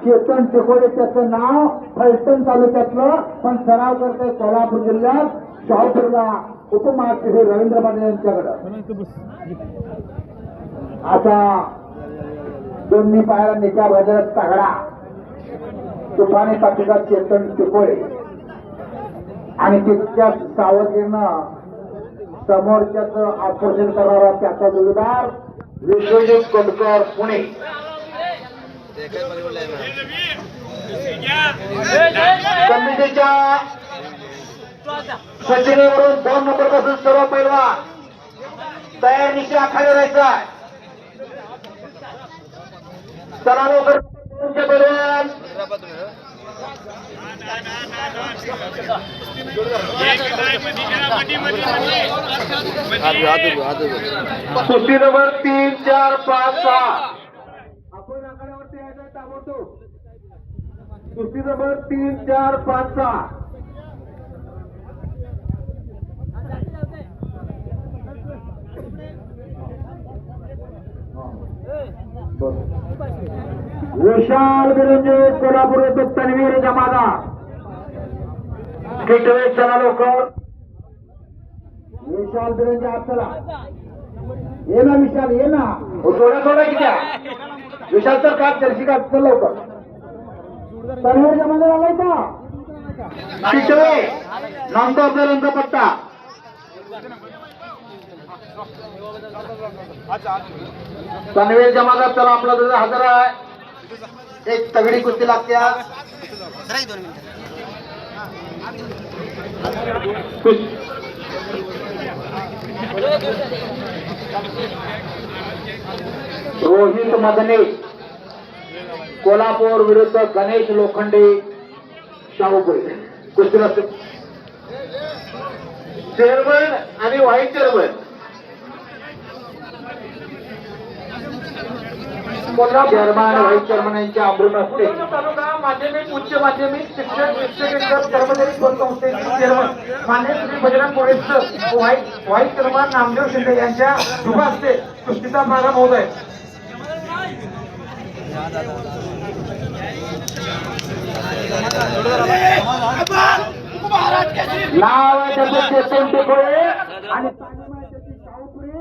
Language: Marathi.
चेतन टिकोडे त्याचं नाव फलटण तालुक्यातलं, पण सराव करतोय कोल्हापूर जिल्ह्यात शाहूपूरला उपमहाराष्ट्र हे रवींद्र पाटील यांच्याकडं. असा दोन्ही पायाला निका भजत तगडा तुफानी पाठीचा चेतन टिकोडे आणि तितक्याच सावधगिरीनं समोरच्याच ऑपरेशन करणारा त्याचा जोडीदार विश्वजित कोटकर पुणे. कमिटीच्या सचिनेवरून 2 नंबर पासून सर्व पैलवान तयार निश्चय आखाडे राहायचा. चला लवकर पैलवान कुस्ती नंबर 3, 4, 5, 6 आपण आखाड्यावरती यायचं ताबडतोब. कुस्ती नंबर 3, 4, 5, 6 विशाल बिरंजे कोल्हापूर येथे तन्वीर जमादार. किटवे चला लवकर. विशाल बिरंजे आत चला. ये ना विशाल, ये ना. थोडा थोडा किती विशाल तर का जर्सी का चल लवकर. तन्वीर जमादार आलाय का? किटवे नामतो आपल्याला पत्ता. तन्वीर जमादार चला आपला तुझा हजर आहे. एक तगडी कुस्ती लागते आज. रोहित मदने कोल्हापूर विरुद्ध गणेश लोखंडे शाहूपुरी. कुस्तीला चेअरमन आणि vice chairman chairman vice chairman यांचे अमृत असते. तालुका माध्यमिक उच्च माध्यमिक शिक्षक कर्मचारी संस्थेचे चेअरमन मान्य श्री बजरंग कोळेकर व्हाईस चेअरमन नामदेव शिंदे यांच्या शुभ हस्ते कुस्तीचा प्रारंभ होत आहे. नाव आहे त्याचं चेतन टिकोडे आणि